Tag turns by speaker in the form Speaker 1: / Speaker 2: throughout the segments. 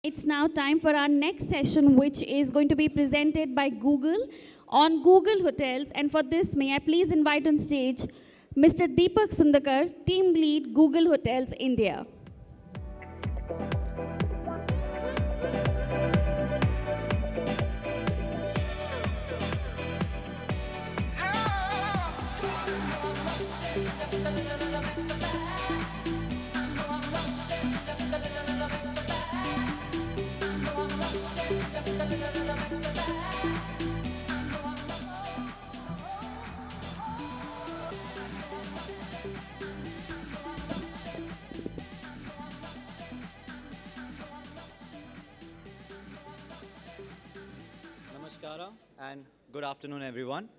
Speaker 1: It's now time for our next session, which is going to be presented by Google on Google Hotels. And for this, may I please invite on stage Mr. Deepak Sundar, Team Lead, Google Hotels, India.
Speaker 2: Namaskara and good afternoon, everyone.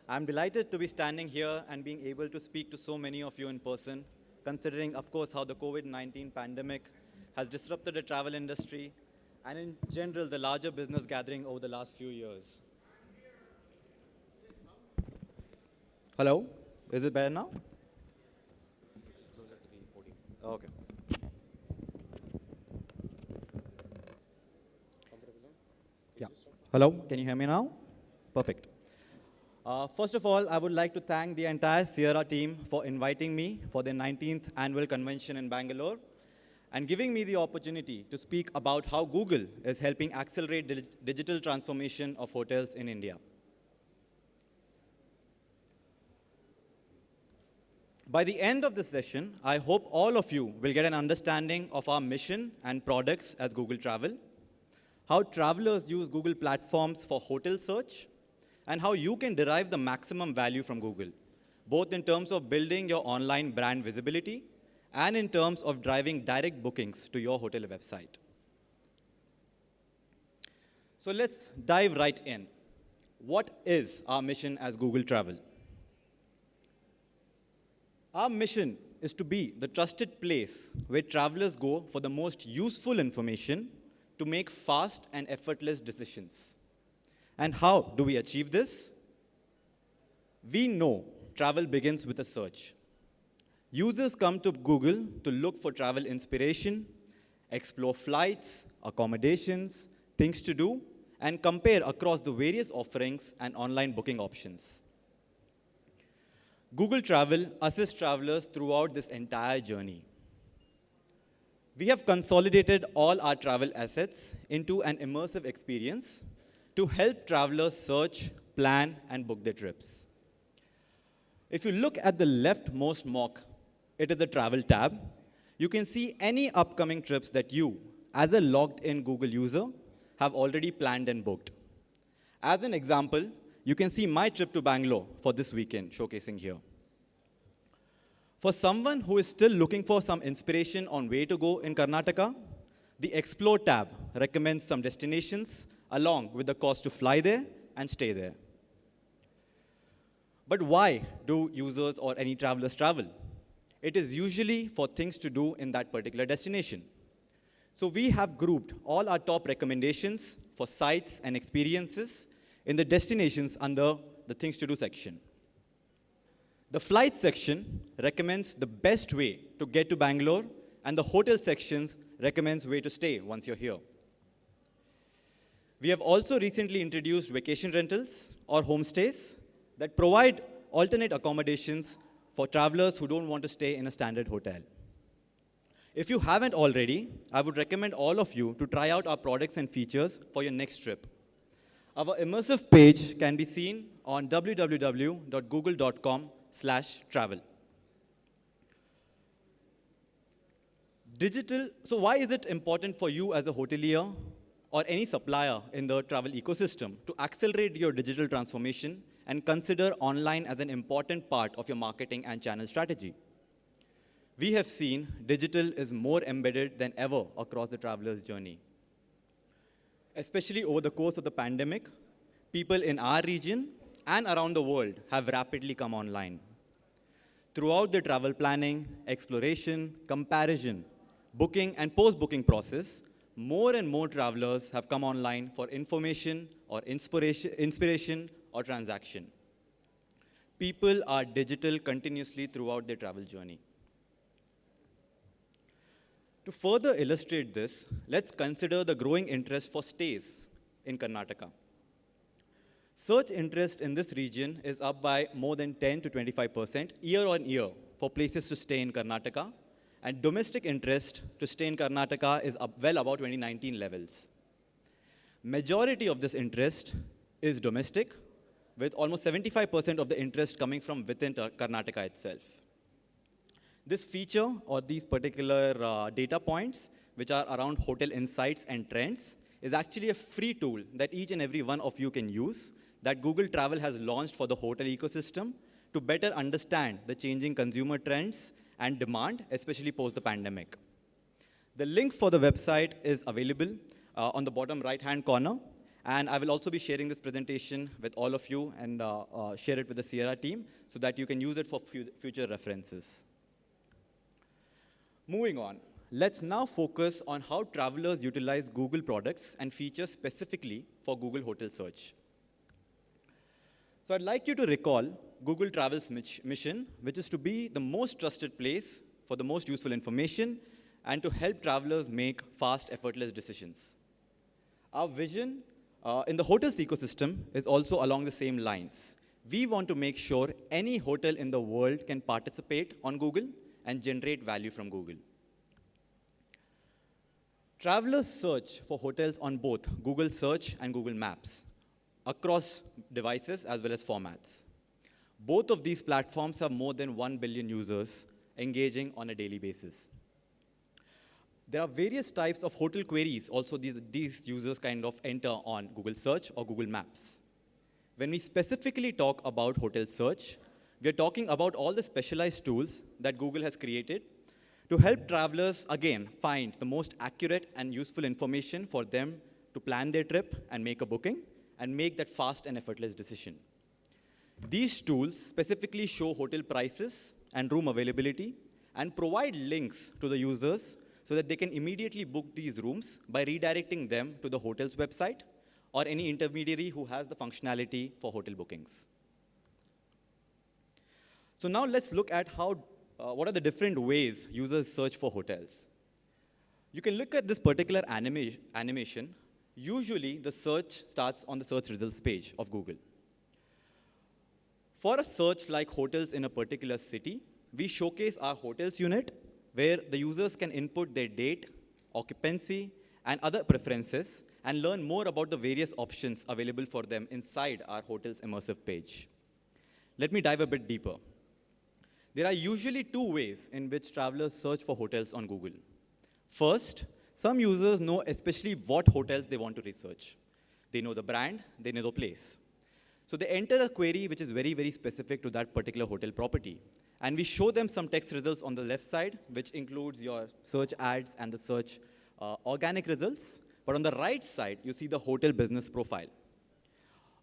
Speaker 2: I'm delighted to be standing here and being able to speak to so many of you in person, considering, of course, how the COVID-19 pandemic has disrupted the travel industry and, in general, the larger business gathering over the last few years. Hello? Is it better now? Okay. Yeah. Hello? Can you hear me now? Perfect. First of all, I would like to thank the entire SIHRA team for inviting me for their 19th annual convention in Bangalore and giving me the opportunity to speak about how Google is helping accelerate digital transformation of hotels in India. By the end of this session, I hope all of you will get an understanding of our mission and products as Google Travel, how travelers use Google platforms for hotel search, and how you can derive the maximum value from Google, both in terms of building your online brand visibility and in terms of driving direct bookings to your hotel website. So let's dive right in. What is our mission as Google Travel? Our mission is to be the trusted place where travelers go for the most useful information to make fast and effortless decisions. And how do we achieve this? We know travel begins with a search. Users come to Google to look for travel inspiration, explore flights, accommodations, things to do, and compare across the various offerings and online booking options. Google Travel assists travelers throughout this entire journey. We have consolidated all our travel assets into an immersive experience to help travelers search, plan, and book their trips. If you look at the leftmost mock, it is the Travel tab. You can see any upcoming trips that you, as a logged-in Google user, have already planned and booked. As an example, you can see my trip to Bangalore for this weekend, showcasing here. For someone who is still looking for some inspiration on where to go in Karnataka, the Explore tab recommends some destinations along with the cost to fly there and stay there. But why do users or any travelers travel? It is usually for things to do in that particular destination. So we have grouped all our top recommendations for sites and experiences in the destinations under the things to do section. The flight section recommends the best way to get to Bangalore, and the hotel section recommends where to stay once you're here. We have also recently introduced vacation rentals or homestays that provide alternate accommodations for travelers who don't want to stay in a standard hotel. If you haven't already, I would recommend all of you to try out our products and features for your next trip. Our immersive page can be seen on www.google.com/travel. So why is it important for you as a hotelier or any supplier in the travel ecosystem to accelerate your digital transformation and consider online as an important part of your marketing and channel strategy? We have seen digital is more embedded than ever across the traveler's journey. Especially over the course of the pandemic, people in our region and around the world have rapidly come online. Throughout the travel planning, exploration, comparison, booking, and post-booking process, more and more travelers have come online for information or inspiration or transaction. People are digital continuously throughout their travel journey. To further illustrate this, let's consider the growing interest for stays in Karnataka. Search interest in this region is up by more than 10 to 25% year on year for places to stay in Karnataka, and domestic interest to stay in Karnataka is up well above 2019 levels. Majority of this interest is domestic, with almost 75% of the interest coming from within Karnataka itself. This feature, or these particular data points, which are around hotel insights and trends, is actually a free tool that each and every one of you can use, that Google Travel has launched for the hotel ecosystem to better understand the changing consumer trends and demand, especially post the pandemic. The link for the website is available on the bottom right-hand corner, and I will also be sharing this presentation with all of you and share it with the SIHRA team so that you can use it for future references. Moving on, let's now focus on how travelers utilize Google products and features specifically for Google Hotel Search. So I'd like you to recall Google Travel's mission, which is to be the most trusted place for the most useful information and to help travelers make fast, effortless decisions. Our vision in the hotels ecosystem is also along the same lines. We want to make sure any hotel in the world can participate on Google and generate value from Google. Travelers search for hotels on both Google Search and Google Maps, across devices as well as formats. Both of these platforms have more than 1 billion users engaging on a daily basis. There are various types of hotel queries also these users kind of enter on Google Search or Google Maps. When we specifically talk about hotel search, we are talking about all the specialized tools that Google has created to help travelers, again, find the most accurate and useful information for them to plan their trip and make a booking and make that fast and effortless decision. These tools specifically show hotel prices and room availability and provide links to the users so that they can immediately book these rooms by redirecting them to the hotel's website or any intermediary who has the functionality for hotel bookings. So now let's look at what are the different ways users search for hotels. You can look at this particular animation. Usually, the search starts on the search results page of Google. For a search like hotels in a particular city, we showcase our hotels unit, where the users can input their date, occupancy, and other preferences, and learn more about the various options available for them inside our hotel's immersive page. Let me dive a bit deeper. There are usually two ways in which travelers search for hotels on Google. First, some users know especially what hotels they want to research. They know the brand, they know the place. So they enter a query which is very, very specific to that particular hotel property. And we show them some text results on the left side, which includes your search ads and the search organic results. But on the right side, you see the hotel business profile.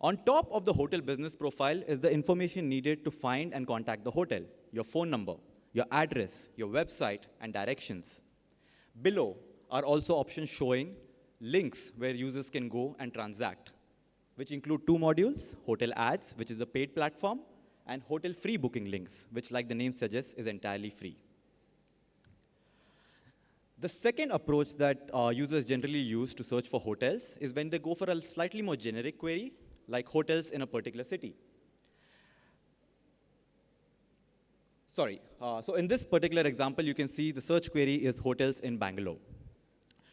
Speaker 2: On top of the hotel business profile is the information needed to find and contact the hotel, your phone number, your address, your website, and directions. Below are also options showing links where users can go and transact, which include two modules, hotel ads, which is a paid platform, and hotel free booking links, which, like the name suggests, is entirely free. The second approach that users generally use to search for hotels is when they go for a slightly more generic query, like hotels in a particular city. So in this particular example, you can see the search query is hotels in Bangalore.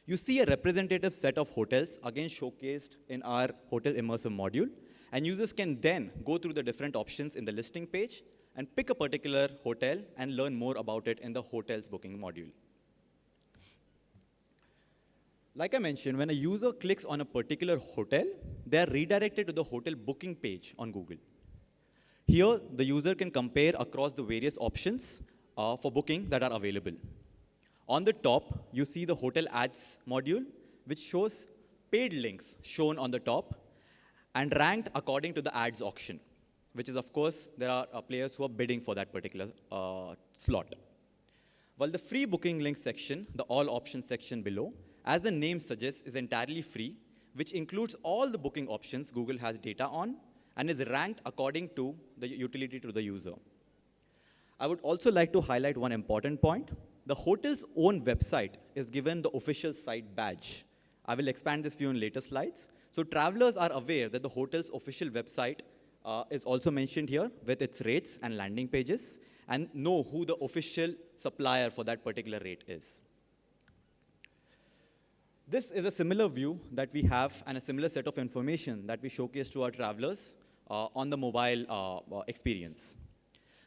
Speaker 2: You see a representative set of hotels, again showcased in our hotel immersive module, and users can then go through the different options in the listing page and pick a particular hotel and learn more about it in the hotel's booking module. Like I mentioned, when a user clicks on a particular hotel, they are redirected to the hotel booking page on Google. Here, the user can compare across the various options for booking that are available. On the top, you see the hotel ads module, which shows paid links shown on the top and ranked according to the ads auction, which is, of course, there are players who are bidding for that particular slot. While the free booking link section, the all options section below, as the name suggests, is entirely free, which includes all the booking options Google has data on and is ranked according to the utility to the user. I would also like to highlight one important point. the hotel's own website is given the official site badge. I will expand this view in later slides. So travelers are aware that the hotel's official website is also mentioned here with its rates and landing pages, and know who the official supplier for that particular rate is. This is a similar view that we have and a similar set of information that we showcase to our travelers on the mobile experience.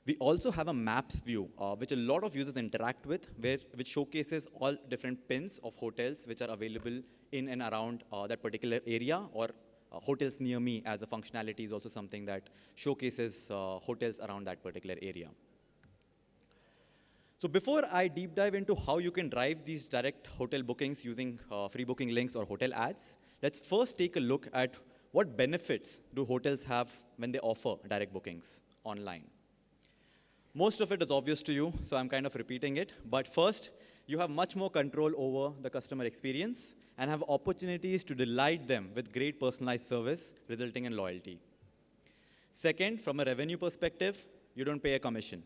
Speaker 2: We also have a maps view, which a lot of users interact with, which showcases all different pins of hotels which are available in and around that particular area, or hotels near me as a functionality is also something that showcases hotels around that particular area. So before I deep dive into how you can drive these direct hotel bookings using free booking links or hotel ads, let's first take a look at what benefits do hotels have when they offer direct bookings online. Most of it is obvious to you, so I'm kind of repeating it. But first, you have much more control over the customer experience and have opportunities to delight them with great personalized service, resulting in loyalty. Second, from a revenue perspective, you don't pay a commission.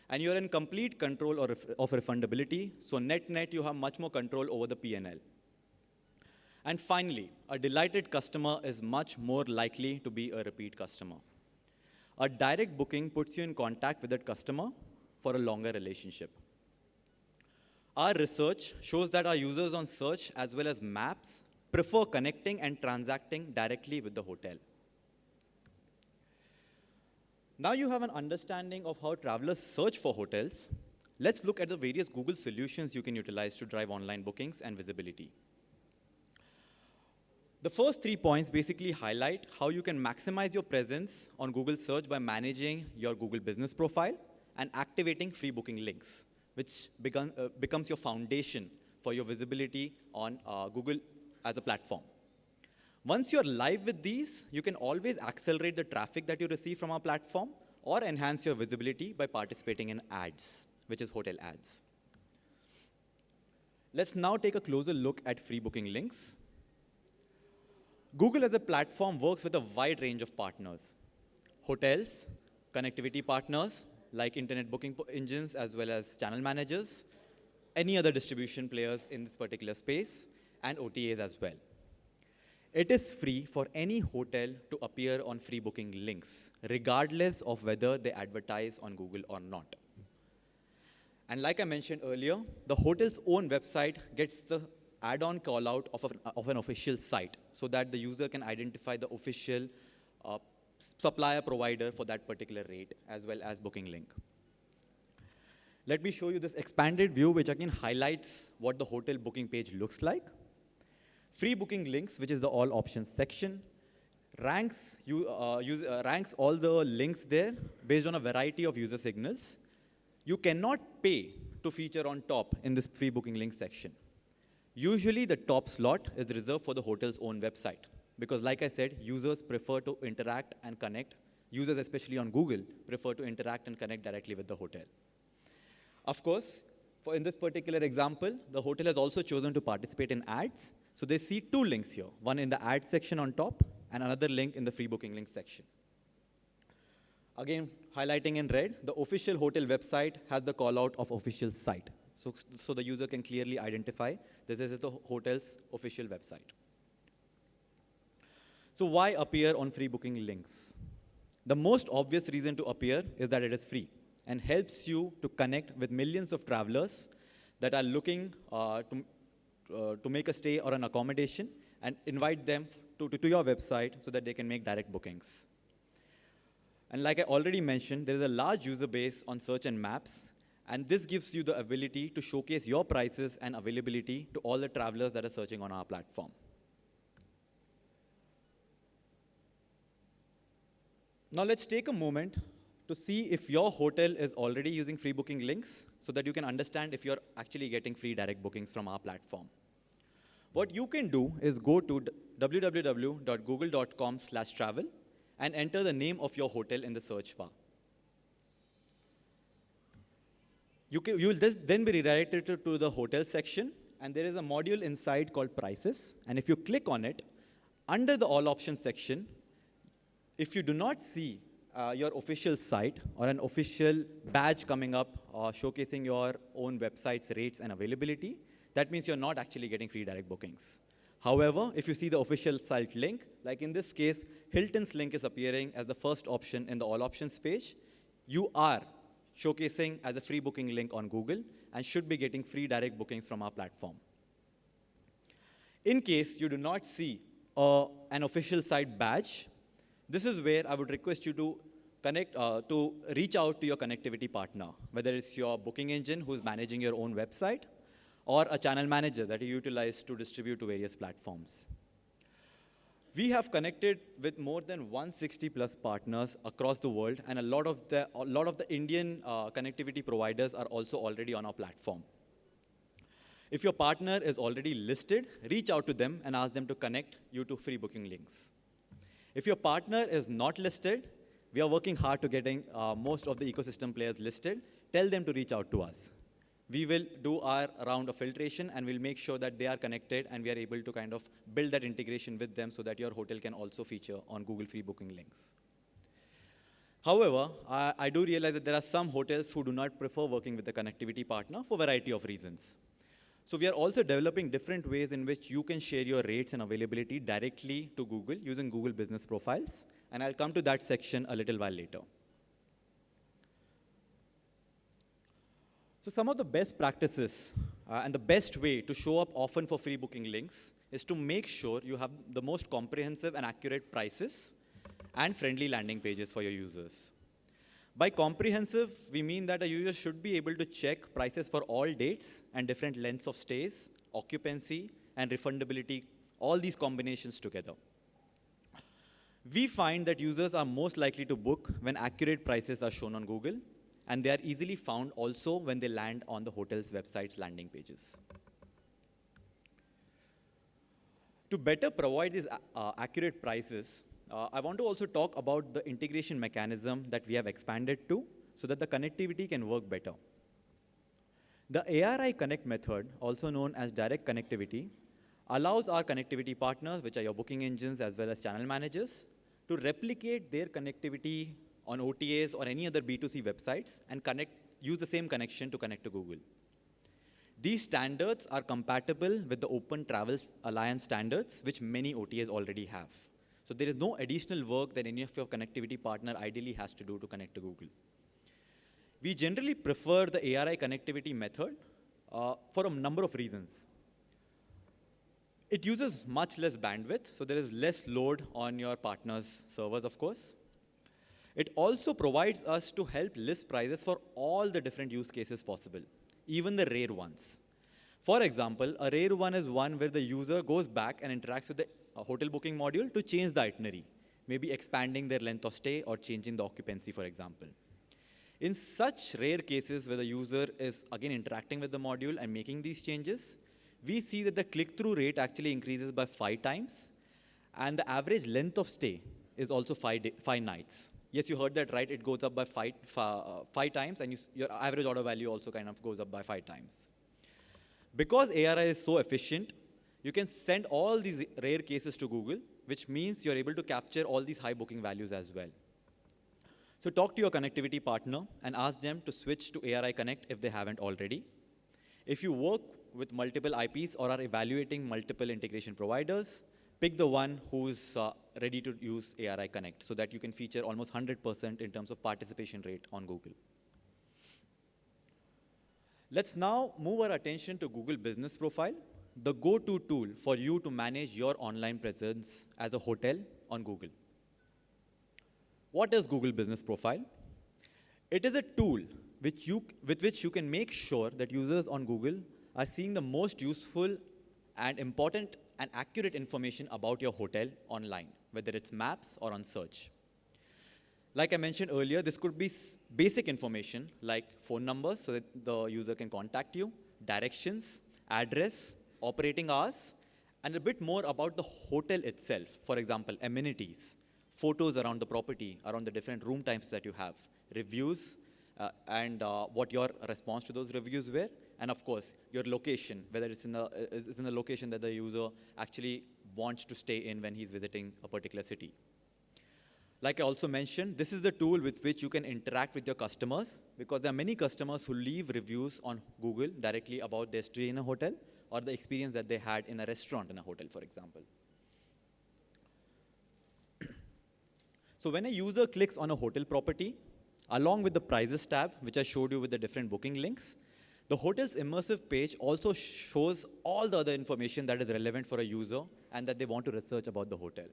Speaker 2: And you're in complete control of refundability, so net-net, you have much more control over the P&L. And finally, a delighted customer is much more likely to be a repeat customer. A direct booking puts you in contact with that customer for a longer relationship. Our research shows that our users on search as well as maps prefer connecting and transacting directly with the hotel. Now you have an understanding of how travelers search for hotels. Let's look at the various Google solutions you can utilize to drive online bookings and visibility. The first 3 points basically highlight how you can maximize your presence on Google search by managing your Google business profile and activating free booking links, which becomes your foundation for your visibility on Google as a platform. Once you're live with these, you can always accelerate the traffic that you receive from our platform or enhance your visibility by participating in ads, which is hotel ads. Let's now take a closer look at free booking links. Google as a platform works with a wide range of partners: hotels, connectivity partners like internet booking engines as well as channel managers, any other distribution players in this particular space, and OTAs as well. It is free for any hotel to appear on free booking links, regardless of whether they advertise on Google or not. And like I mentioned earlier, the hotel's own website gets the add-on call-out of an official site so that the user can identify the official supplier provider for that particular rate as well as booking link. Let me show you this expanded view, which again highlights what the hotel booking page looks like. Free booking links, which is the all options section, ranks all the links there based on a variety of user signals. You cannot pay to feature on top in this free booking link section. Usually, the top slot is reserved for the hotel's own website because, like I said, users prefer to interact and connect. Users, especially on Google, prefer to interact and connect directly with the hotel. Of course, in this particular example, the hotel has also chosen to participate in ads. So they see 2 links here, one in the ad section on top and another link in the free booking link section. Again, highlighting in red, the official hotel website has the call out of official site. So the user can clearly identify that this is the hotel's official website. So why appear on free booking links? The most obvious reason to appear is that it is free and helps you to connect with millions of travelers that are looking to make a stay or an accommodation and invite them to your website so that they can make direct bookings. And like I already mentioned, there is a large user base on search and maps, and this gives you the ability to showcase your prices and availability to all the travelers that are searching on our platform. Now let's take a moment to see if your hotel is already using free booking links so that you can understand if you're actually getting free direct bookings from our platform. What you can do is go to www.google.com/travel and enter the name of your hotel in the search bar. You will then be redirected to the hotel section, and there is a module inside called Prices. And if you click on it, under the All Options section, if you do not see your official site or an official badge coming up showcasing your own website's rates and availability, that means you're not actually getting free direct bookings. However, if you see the official site link, like in this case, Hilton's link is appearing as the first option in the all options page, you are showcasing as a free booking link on Google and should be getting free direct bookings from our platform. In case you do not see an official site badge, this is where I would request you to reach out to your connectivity partner, whether it's your booking engine who's managing your own website, or a channel manager that you utilize to distribute to various platforms. We have connected with more than 160 plus partners across the world, and a lot of the Indian connectivity providers are also already on our platform. If your partner is already listed, reach out to them and ask them to connect you to free booking links. If your partner is not listed, we are working hard to getting most of the ecosystem players listed. Tell them to reach out to us. We will do our round of filtration and we'll make sure that they are connected and we are able to kind of build that integration with them so that your hotel can also feature on Google free booking links. However, I do realize that there are some hotels who do not prefer working with a connectivity partner for a variety of reasons. So we are also developing different ways in which you can share your rates and availability directly to Google using Google Business Profiles, and I'll come to that section a little while later. So some of the best practices and the best way to show up often for free booking links is to make sure you have the most comprehensive and accurate prices and friendly landing pages for your users. By comprehensive, we mean that a user should be able to check prices for all dates and different lengths of stays, occupancy, and refundability, all these combinations together. We find that users are most likely to book when accurate prices are shown on Google, and they are easily found also when they land on the hotel's website's landing pages. To better provide these accurate prices, I want to also talk about the integration mechanism that we have expanded to so that the connectivity can work better. The ARI Connect method, also known as direct connectivity, allows our connectivity partners, which are your booking engines as well as channel managers, to replicate their connectivity on OTAs or any other B2C websites and use the same connection to connect to Google. These standards are compatible with the Open Travels Alliance standards, which many OTAs already have. So there is no additional work that any of your connectivity partner ideally has to do to connect to Google. We generally prefer the ARI connectivity method for a number of reasons. It uses much less bandwidth, so there is less load on your partner's servers, of course. It also provides us to help list prices for all the different use cases possible, even the rare ones. For example, a rare one is one where the user goes back and interacts with the hotel booking module to change the itinerary, maybe expanding their length of stay or changing the occupancy, for example. In such rare cases where the user is again interacting with the module and making these changes, we see that the click-through rate actually increases by 5 times, and the average length of stay is also 5 nights. Yes, you heard that right, it goes up by 5 times, and your average order value also kind of goes up by 5 times. Because ARI is so efficient, you can send all these rare cases to Google, which means you're able to capture all these high booking values as well. So talk to your connectivity partner and ask them to switch to ARI Connect if they haven't already. If you work with multiple IPs or are evaluating multiple integration providers, pick the one who's ready to use ARI Connect so that you can feature almost 100% in terms of participation rate on Google. Let's now move our attention to Google Business Profile, the go-to tool for you to manage your online presence as a hotel on Google. What is Google Business Profile? It is a tool with which you can make sure that users on Google are seeing the most useful and important and accurate information about your hotel online, whether it's maps or on search. Like I mentioned earlier, this could be basic information like phone numbers so that the user can contact you, directions, address, operating hours, and a bit more about the hotel itself. For example, amenities, photos around the property, around the different room types that you have, reviews, and what your response to those reviews were, and of course, your location, whether it's in the location that the user actually wants to stay in when he's visiting a particular city. Like I also mentioned, this is the tool with which you can interact with your customers, because there are many customers who leave reviews on Google directly about their stay in a hotel or the experience that they had in a restaurant in a hotel, for example. So when a user clicks on a hotel property, along with the prices tab, which I showed you with the different booking links, the hotel's immersive page also shows all the other information that is relevant for a user and that they want to research about the hotel.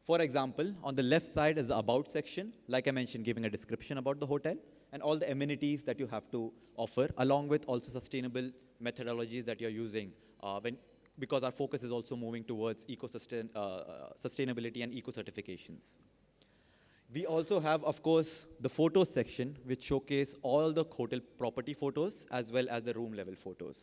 Speaker 2: For example, on the left side is the About section, like I mentioned, giving a description about the hotel and all the amenities that you have to offer, along with also sustainable methodologies that you're using, because our focus is also moving towards sustainability and eco-certifications. We also have, of course, the photos section, which showcase all the hotel property photos as well as the room level photos.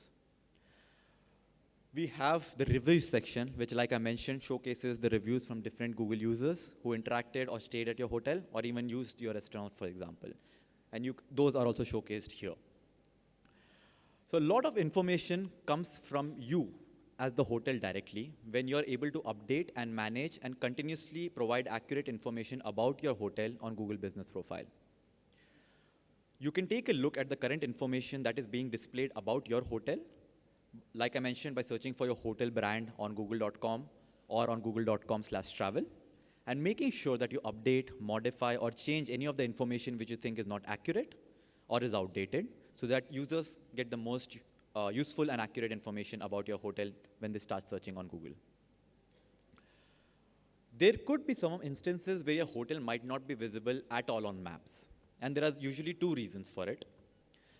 Speaker 2: We have the reviews section, which, like I mentioned, showcases the reviews from different Google users who interacted or stayed at your hotel or even used your restaurant, for example. And those are also showcased here. So a lot of information comes from you as the hotel directly when you're able to update and manage and continuously provide accurate information about your hotel on Google Business Profile. You can take a look at the current information that is being displayed about your hotel, like I mentioned, by searching for your hotel brand on google.com or on google.com/travel, and making sure that you update, modify, or change any of the information which you think is not accurate or is outdated, so that users get the most useful and accurate information about your hotel when they start searching on Google. There could be some instances where your hotel might not be visible at all on maps, and there are usually two reasons for it.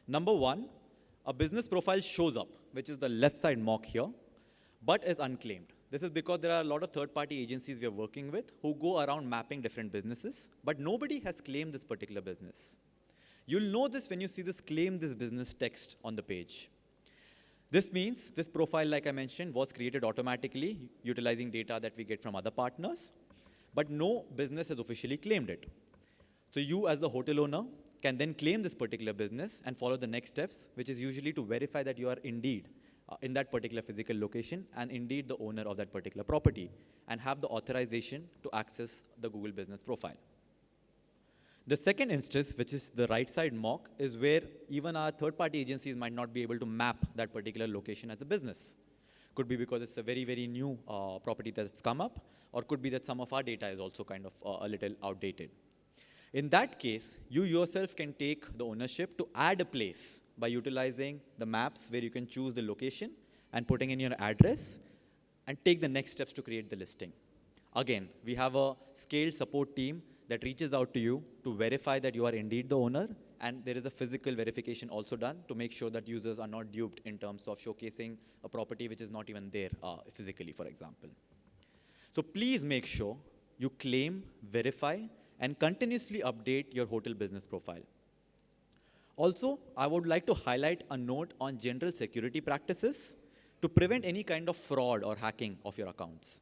Speaker 2: Number one, a business profile shows up, which is the left side mock here, but is unclaimed. This is because there are a lot of third-party agencies we are working with who go around mapping different businesses, but nobody has claimed this particular business. You'll know this when you see this claim this business text on the page. This means this profile, like I mentioned, was created automatically utilizing data that we get from other partners, but no business has officially claimed it. So you as the hotel owner can then claim this particular business and follow the next steps, which is usually to verify that you are indeed in that particular physical location and indeed the owner of that particular property and have the authorization to access the Google Business Profile. The second instance, which is the right side mock, is where even our third-party agencies might not be able to map that particular location as a business. Could be because it's a very, very new property that's come up, or could be that some of our data is also kind of a little outdated. In that case, you yourself can take the ownership to add a place by utilizing the maps where you can choose the location and putting in your address and take the next steps to create the listing. Again, we have a scaled support team that reaches out to you to verify that you are indeed the owner, and there is a physical verification also done to make sure that users are not duped in terms of showcasing a property which is not even there physically, for example. So please make sure you claim, verify, and continuously update your hotel business profile. Also, I would like to highlight a note on general security practices to prevent any kind of fraud or hacking of your accounts.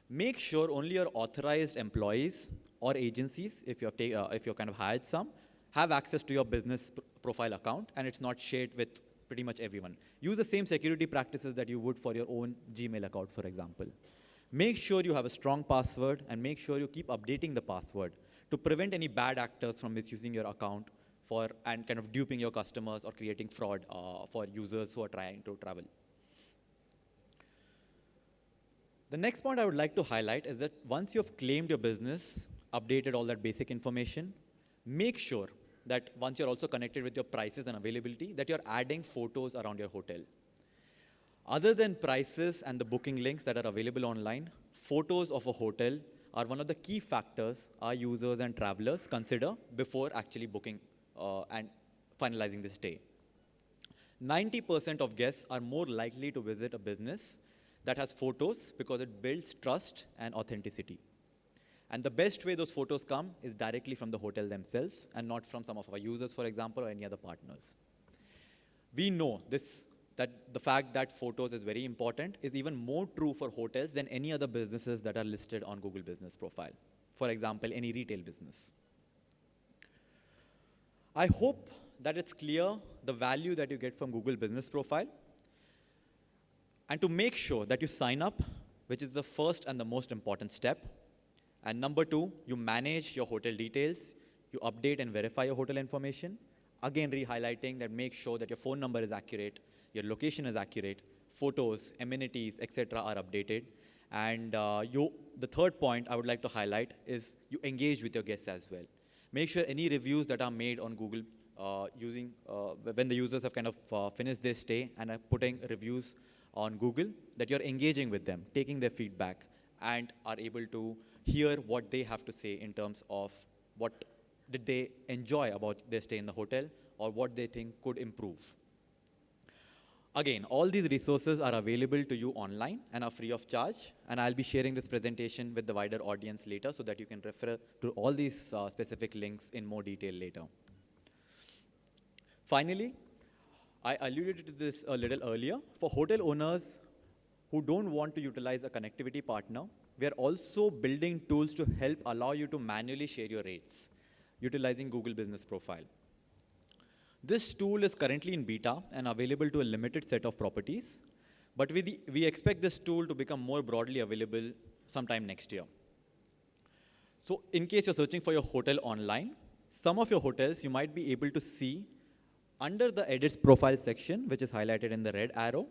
Speaker 2: Make sure only your authorized employees or agencies, if you've kind of hired some, have access to your business profile account, and it's not shared with pretty much everyone. Use the same security practices that you would for your own Gmail account, for example. Make sure you have a strong password, and make sure you keep updating the password to prevent any bad actors from misusing your account and kind of duping your customers or creating fraud for users who are trying to travel. The next point I would like to highlight is that once you've claimed your business, updated all that basic information, make sure that once you're also connected with your prices and availability, that you're adding photos around your hotel. Other than prices and the booking links that are available online, photos of a hotel are one of the key factors our users and travelers consider before actually booking and finalizing the stay. 90% of guests are more likely to visit a business that has photos because it builds trust and authenticity. And the best way those photos come is directly from the hotel themselves and not from some of our users, for example, or any other partners. We know that the fact that photos is very important is even more true for hotels than any other businesses that are listed on Google Business Profile. For example, any retail business. I hope that it's clear the value that you get from Google Business Profile. And to make sure that you sign up, which is the first and the most important step, And number two, you manage your hotel details. You update and verify your hotel information. Again, re-highlighting that make sure that your phone number is accurate, your location is accurate, photos, amenities, etc. are updated. And the third point I would like to highlight is you engage with your guests as well. Make sure any reviews that are made on Google when the users have kind of finished their stay and are putting reviews on Google, that you're engaging with them, taking their feedback, and are able to hear what they have to say in terms of what did they enjoy about their stay in the hotel or what they think could improve. Again, all these resources are available to you online and are free of charge. And I'll be sharing this presentation with the wider audience later so that you can refer to all these specific links in more detail later. Finally, I alluded to this a little earlier. For hotel owners who don't want to utilize a connectivity partner, we are also building tools to help allow you to manually share your rates, utilizing Google Business Profile. This tool is currently in beta and available to a limited set of properties, but we expect this tool to become more broadly available sometime next year. So in case you're searching for your hotel online, some of your hotels you might be able to see under the Edits Profile section, which is highlighted in the red arrow.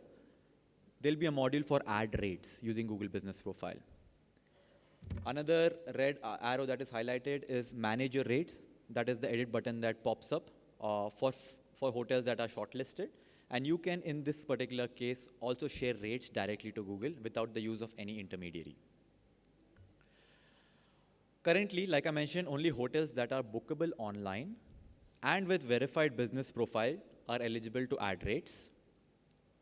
Speaker 2: There'll be a module for add rates using Google Business Profile. Another red arrow that is highlighted is Manage Your Rates. That is the edit button that pops up for hotels that are shortlisted. And you can, in this particular case, also share rates directly to Google without the use of any intermediary. Currently, like I mentioned, only hotels that are bookable online and with verified business profile are eligible to add rates.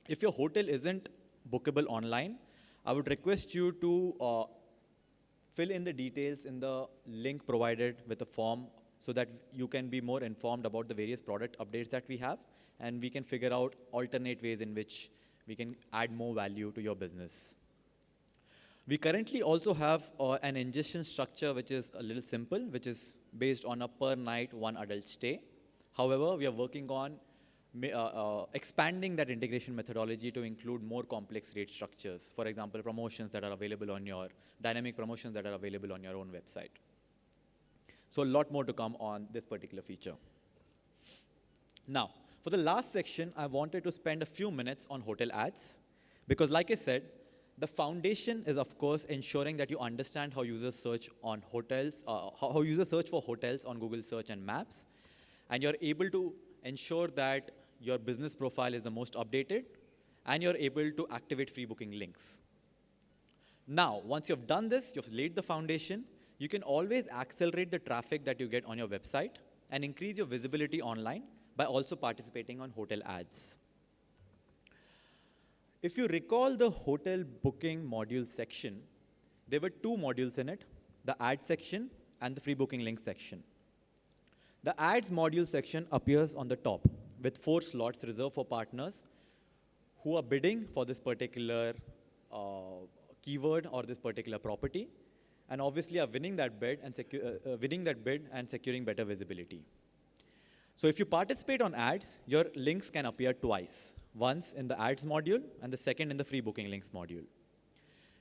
Speaker 2: If your hotel isn't bookable online, I would request you to fill in the details in the link provided with the form so that you can be more informed about the various product updates that we have, and we can figure out alternate ways in which we can add more value to your business. We currently also have an ingestion structure which is a little simple, which is based on a per night, one adult stay. However, we are working on expanding that integration methodology to include more complex rate structures. For example, promotions that are available on your, dynamic promotions that are available on your own website. So a lot more to come on this particular feature. Now, for the last section, I wanted to spend a few minutes on hotel ads, because like I said, the foundation is, of course, ensuring that you understand how users search on hotels, how users search for hotels on Google Search and Maps, and you're able to ensure that your business profile is the most updated, and you're able to activate free booking links. Now, once you've done this, you've laid the foundation, you can always accelerate the traffic that you get on your website and increase your visibility online by also participating on hotel ads. If you recall the hotel booking module section, there were two modules in it, the ad section and the free booking link section. The ads module section appears on the top with 4 slots reserved for partners who are bidding for this particular keyword or this particular property, and obviously are winning that bid and securing better visibility. So if you participate on ads, your links can appear twice, once in the ads module and the second in the free booking links module.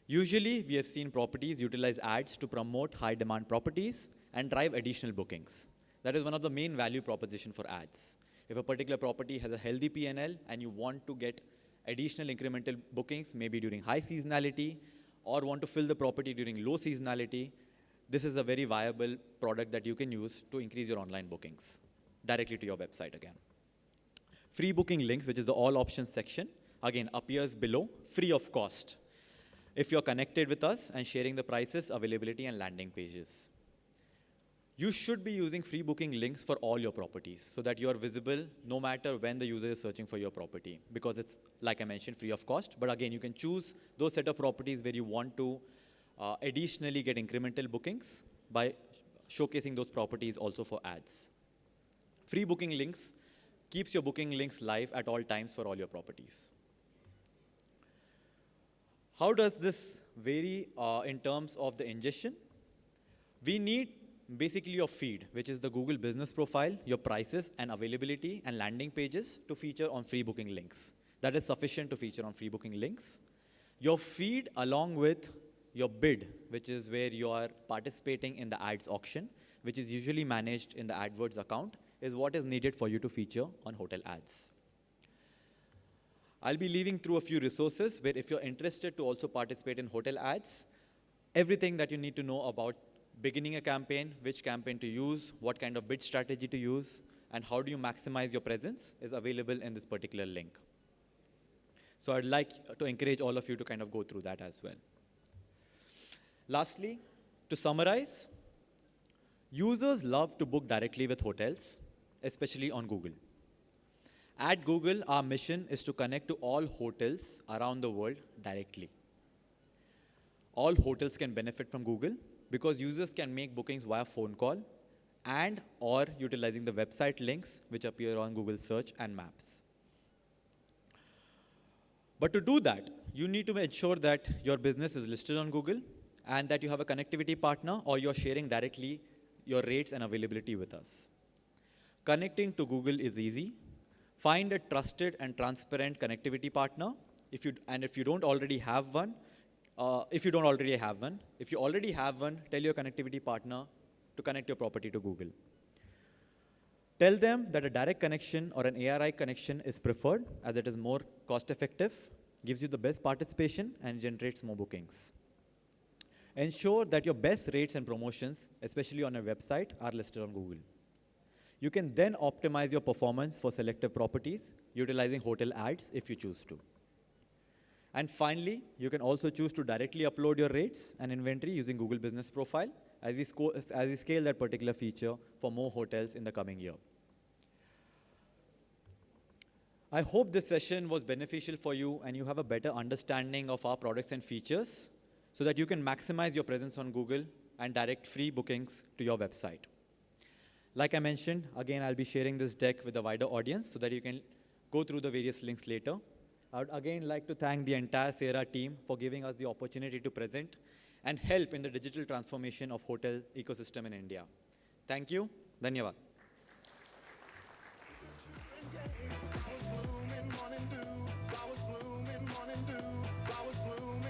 Speaker 2: Usually, we have seen properties utilize ads to promote high demand properties and drive additional bookings. That is one of the main value proposition for ads. If a particular property has a healthy P&L and you want to get additional incremental bookings, maybe during high seasonality, or want to fill the property during low seasonality, this is a very viable product that you can use to increase your online bookings directly to your website again. Free booking links, which is the all options section, again appears below, free of cost, if you're connected with us and sharing the prices, availability, and landing pages. You should be using free booking links for all your properties so that you are visible no matter when the user is searching for your property, because it's, like I mentioned, free of cost. But again, you can choose those set of properties where you want to additionally get incremental bookings by showcasing those properties also for ads. Free booking links keeps your booking links live at all times for all your properties. How does this vary in terms of the ingestion? We need basically your feed, which is the Google Business Profile, your prices and availability and landing pages to feature on free booking links. That is sufficient to feature on free booking links. Your feed along with your bid, which is where you are participating in the ads auction, which is usually managed in the AdWords account, is what is needed for you to feature on hotel ads. I'll be leaving through a few resources where if you're interested to also participate in hotel ads, everything that you need to know about beginning a campaign, which campaign to use, what kind of bid strategy to use, and how do you maximize your presence is available in this particular link. So I'd like to encourage all of you to kind of go through that as well. Lastly, to summarize, users love to book directly with hotels, especially on Google. At Google, our mission is to connect to all hotels around the world directly. All hotels can benefit from Google because users can make bookings via phone call and or utilizing the website links which appear on Google Search and Maps. But to do that, you need to ensure that your business is listed on Google and that you have a connectivity partner or you're sharing directly your rates and availability with us. Connecting to Google is easy. Find a trusted and transparent connectivity partner. If you don't already have one, if you already have one, tell your connectivity partner to connect your property to Google. Tell them that a direct connection or an ARI connection is preferred as it is more cost effective, gives you the best participation and generates more bookings. Ensure that your best rates and promotions, especially on a website, are listed on Google. You can then optimize your performance for selective properties, utilizing hotel ads if you choose to. And finally, you can also choose to directly upload your rates and inventory using Google Business Profile as we scale that particular feature for more hotels in the coming year. I hope this session was beneficial for you and you have a better understanding of our products and features so that you can maximize your presence on Google and direct free bookings to your website. Like I mentioned, again, I'll be sharing this deck with a wider audience so that you can go through the various links later. I would again like to thank the entire SIHRA team for giving us the opportunity to present and help in the digital transformation of hotel ecosystem in India. Thank you. Dhanyavad.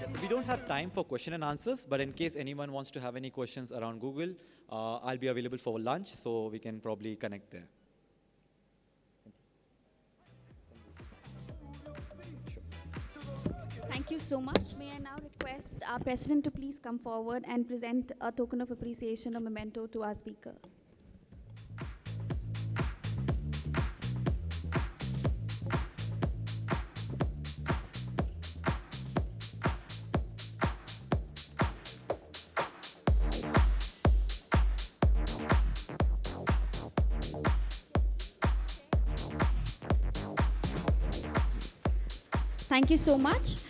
Speaker 2: Yes, we don't have time for question and answers, but in case anyone wants to have any questions around Google, I'll be available for lunch, so we can probably connect there.
Speaker 1: Thank you so much. May I now request our president to please come forward and present a token of appreciation, a memento to our speaker. Thank you so much.